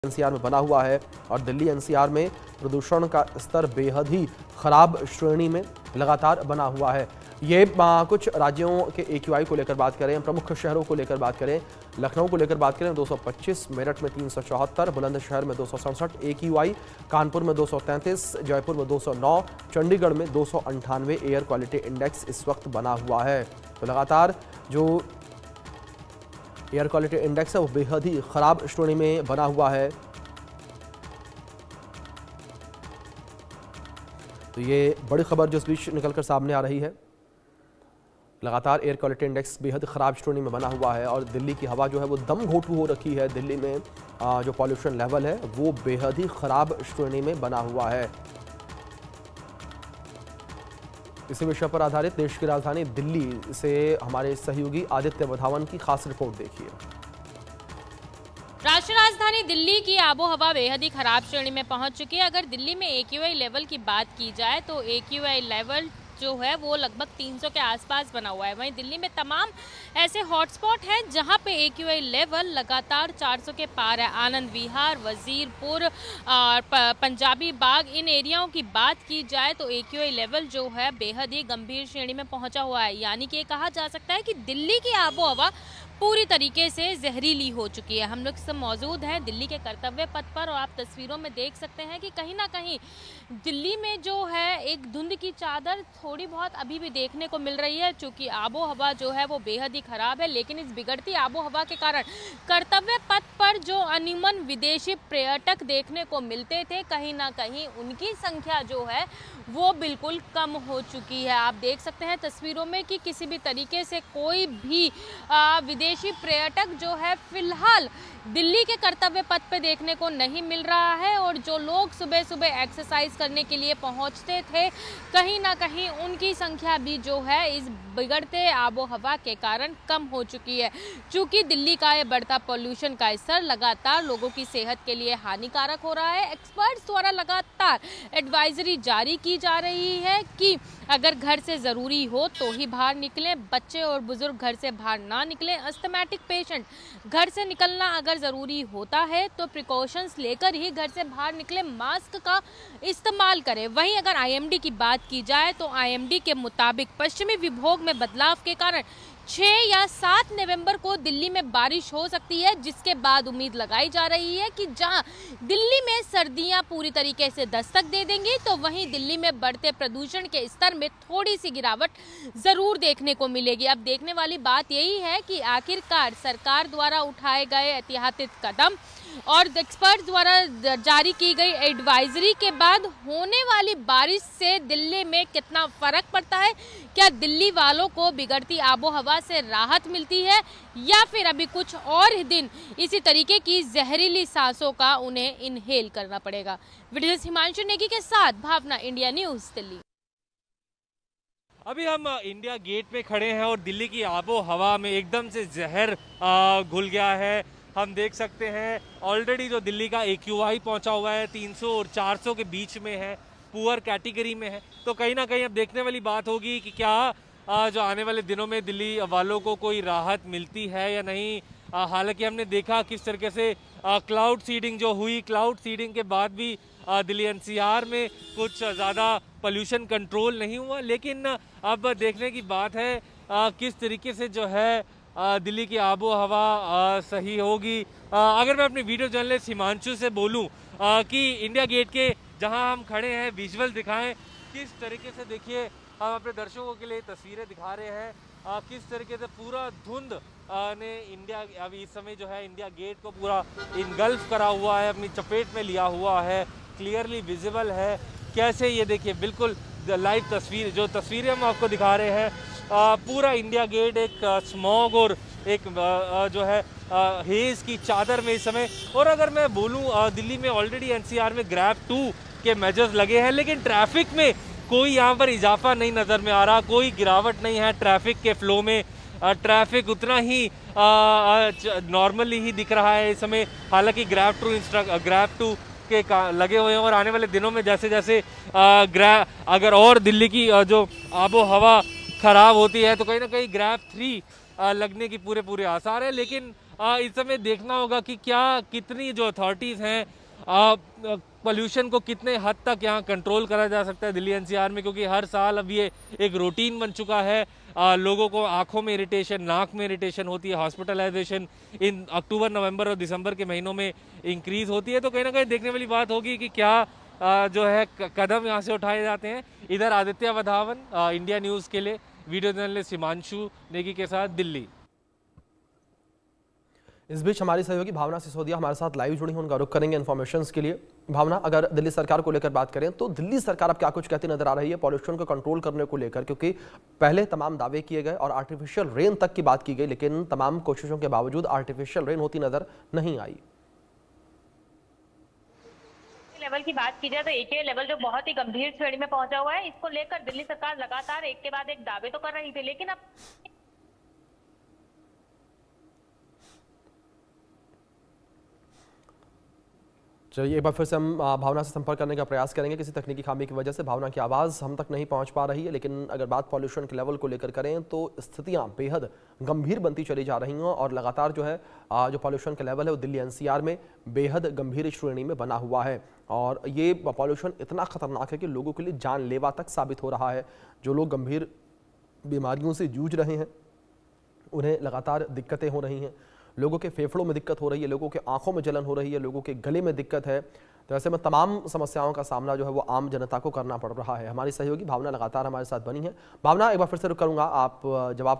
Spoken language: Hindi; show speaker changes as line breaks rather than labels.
एनसीआर में बना हुआ है और दिल्ली एनसीआर में प्रदूषण का स्तर बेहद ही खराब श्रेणी में लगातार बना हुआ है। ये कुछ राज्यों के AQI को लेकर बात करें, प्रमुख शहरों को लेकर बात करें, लखनऊ को लेकर बात करें 225, मेरठ में 374, बुलंदशहर में 267 AQI, कानपुर में 233, जयपुर में 209, चंडीगढ़ में 298 एयर क्वालिटी इंडेक्स इस वक्त बना हुआ है। तो लगातार जो एयर क्वालिटी इंडेक्स है वो बेहद ही खराब श्रेणी में बना हुआ है। तो ये बड़ी खबर जो इस बीच निकलकर सामने आ रही है, लगातार एयर क्वालिटी इंडेक्स बेहद खराब श्रेणी में बना हुआ है और दिल्ली की हवा जो है वो दम घोंटू हो रखी है। दिल्ली में जो पॉल्यूशन लेवल है वो बेहद ही खराब श्रेणी में बना हुआ है। इसी विषय पर आधारित देश की राजधानी दिल्ली से हमारे सहयोगी आदित्य वधावन की खास रिपोर्ट देखिए।
राष्ट्रीय राजधानी दिल्ली की आबोहवा बेहद ही खराब श्रेणी में पहुंच चुकी है। अगर दिल्ली में AQI लेवल की बात की जाए तो AQI लेवल जो है वो लगभग 300 के आसपास बना हुआ है। वहीं दिल्ली में तमाम ऐसे हॉटस्पॉट हैं जहां पे AQI लेवल लगातार 400 के पार है। आनंद विहार, वजीरपुर और पंजाबी बाग, इन एरियाओं की बात की जाए तो AQI लेवल जो है बेहद ही गंभीर श्रेणी में पहुंचा हुआ है। यानी कि कहा जा सकता है कि दिल्ली की आबोहवा पूरी तरीके से जहरीली हो चुकी है। हम लोग सब मौजूद हैं दिल्ली के कर्तव्य पथ पर और आप तस्वीरों में देख सकते हैं कि कहीं ना कहीं दिल्ली में जो है एक धुंध की चादर थोड़ी बहुत अभी भी देखने को मिल रही है, क्योंकि आबोहवा जो है वो बेहद ही खराब है। लेकिन इस बिगड़ती आबोहवा के कारण कर्तव्य पथ पर जो अनिमन विदेशी पर्यटक देखने को मिलते थे, कहीं ना कहीं उनकी संख्या जो है वो बिल्कुल कम हो चुकी है। आप देख सकते हैं तस्वीरों में कि किसी भी तरीके से कोई भी विदेशी पर्यटक जो है फिलहाल दिल्ली के कर्तव्य पथ पे देखने को नहीं मिल रहा है। और जो लोग सुबह सुबह एक्सरसाइज करने के लिए पहुंचते थे, कहीं ना कहीं उनकी संख्या भी जो है इस बिगड़ते आबोहवा के कारण कम हो चुकी है। चूंकि दिल्ली का ये बढ़ता पोल्यूशन का स्तर लगातार लोगों की सेहत के लिए हानिकारक हो रहा है। एक्सपर्ट्स द्वारा लगातार एडवाइजरी जारी की जा रही है कि अगर घर से ज़रूरी हो तो ही बाहर निकलें, बच्चे और बुजुर्ग घर से बाहर ना निकलें, अस्थमैटिक पेशेंट घर से निकलना अगर ज़रूरी होता है तो प्रिकॉशंस लेकर ही घर से बाहर निकलें, मास्क का इस्तेमाल करें। वहीं अगर IMD की बात की जाए तो IMD के मुताबिक पश्चिमी विभोग में बदलाव के कारण 6 या 7 नवंबर को दिल्ली में बारिश हो सकती है, जिसके बाद उम्मीद लगाई जा रही है कि जहां दिल्ली में सर्दियां पूरी तरीके से दस्तक दे देंगी तो वहीं दिल्ली में बढ़ते प्रदूषण के स्तर में थोड़ी सी गिरावट जरूर देखने को मिलेगी। अब देखने वाली बात यही है कि आखिरकार सरकार द्वारा उठाए गए ऐतिहासिक कदम और एक्सपर्ट द्वारा जारी की गई एडवाइजरी के बाद होने वाली बारिश से दिल्ली में कितना फर्क पड़ता है। क्या दिल्ली वालों को बिगड़ती आबोहवा से राहत मिलती है या फिर अभी कुछ और दिन इसी तरीके की जहरीली सांसों का उन्हें इनहेल करना पड़ेगा। वीडियो हिमांशु नेगी के साथ भावना, इंडिया न्यूज़ दिल्ली।
अभी हम इंडिया गेट पे खड़े हैं और दिल्ली की आबो हवा में एकदम से जहर घुल गया है। हम देख सकते हैं ऑलरेडी जो दिल्ली का AQI पहुंचा हुआ है 300 और 400 के बीच में है, पुअर कैटेगरी में है। तो कहीं ना कहीं अब देखने वाली बात होगी कि क्या जो आने वाले दिनों में दिल्ली वालों को कोई राहत मिलती है या नहीं। हालांकि हमने देखा किस तरीके से क्लाउड सीडिंग जो हुई, क्लाउड सीडिंग के बाद भी दिल्ली NCR में कुछ ज़्यादा पोल्यूशन कंट्रोल नहीं हुआ। लेकिन अब देखने की बात है किस तरीके से जो है दिल्ली की आबो हवा सही होगी। अगर मैं अपने वीडियो जर्नलिस्ट हिमांशु से बोलूं कि इंडिया गेट के जहां हम खड़े हैं विजुअल दिखाएं, किस तरीके से देखिए हम अपने दर्शकों के लिए तस्वीरें दिखा रहे हैं किस तरीके से पूरा धुंध ने इंडिया अभी इस समय जो है इंडिया गेट को पूरा इनगल्फ करा हुआ है, अपनी चपेट में लिया हुआ है, क्लियरली विजिबल है। कैसे ये देखिए बिल्कुल लाइव तस्वीर, जो तस्वीरें हम आपको दिखा रहे हैं पूरा इंडिया गेट एक स्मॉग और एक जो है हेज की चादर में इस समय। और अगर मैं बोलूं दिल्ली में ऑलरेडी NCR में ग्रैब 2 के मेजर्स लगे हैं, लेकिन ट्रैफिक में कोई यहाँ पर इजाफा नहीं नज़र में आ रहा, कोई गिरावट नहीं है ट्रैफिक के फ्लो में। ट्रैफिक उतना ही नॉर्मली ही दिख रहा है इस समय। हालांकि ग्रैब 2 के लगे हुए हैं और आने वाले दिनों में जैसे जैसे अगर और दिल्ली की जो आबो हवा खराब होती है तो कहीं ना कहीं ग्रैब 3 लगने की पूरे आसार है। लेकिन इस समय देखना होगा कि कितनी जो अथॉरिटीज़ हैं पोल्यूशन को कितने हद तक यहाँ कंट्रोल करा जा सकता है दिल्ली एनसीआर में, क्योंकि हर साल अब ये एक रूटीन बन चुका है। लोगों को आंखों में इरिटेशन, नाक में इरिटेशन होती है, हॉस्पिटलाइजेशन इन अक्टूबर, नवंबर और दिसंबर के महीनों में इंक्रीज होती है। तो कहीं ना कहीं देखने वाली बात होगी कि क्या जो है कदम यहाँ से उठाए जाते हैं। इधर आदित्य वधावन, इंडिया न्यूज़ के लिए वीडियो जर्नलिस्ट हिमांशु नेगी के साथ, दिल्ली।
इस बीच हमारी सहयोगी भावना सिसोदिया हमारे साथ लाइव जुड़ी हैं, उनका रुख करेंगे इन्फॉर्मेशंस के लिए। भावना, अगर दिल्ली सरकार को लेकर बात करें तो दिल्ली सरकार अब क्या कुछ कहती नजर आ रही है पॉल्यूशन को कंट्रोल करने को लेकर, क्योंकि पहले तमाम दावे किए गए और आर्टिफिशियल रेन तक की बात की गई, लेकिन तमाम कोशिशों के बावजूद आर्टिफिशियल रेन होती नजर नहीं आई।
लेवल की बात की जाए तो AQI लेवल जो बहुत ही गंभीर श्रेणी में पहुंचा हुआ है, इसको लेकर दिल्ली सरकार लगातार एक के बाद एक दावे तो कर रही थी, लेकिन अब
चलिए एक बार फिर से हम भावना से संपर्क करने का प्रयास करेंगे। किसी तकनीकी खामी की वजह से भावना की आवाज़ हम तक नहीं पहुंच पा रही है, लेकिन अगर बात पॉल्यूशन के लेवल को लेकर करें तो स्थितियां बेहद गंभीर बनती चली जा रही हैं और लगातार जो है जो पॉल्यूशन का लेवल है वो दिल्ली NCR में बेहद गंभीर श्रेणी में बना हुआ है। और ये पॉल्यूशन इतना खतरनाक है कि लोगों के लिए जानलेवा तक साबित हो रहा है। जो लोग गंभीर बीमारियों से जूझ रहे हैं उन्हें लगातार दिक्कतें हो रही हैं, लोगों के फेफड़ों में दिक्कत हो रही है, लोगों के आंखों में जलन हो रही है, लोगों के गले में दिक्कत है। तो ऐसे में तमाम समस्याओं का सामना जो है वो आम जनता को करना पड़ रहा है। हमारी सहयोगी भावना लगातार हमारे साथ बनी है। भावना, एक बार फिर से रुक करूंगा, आप जवाब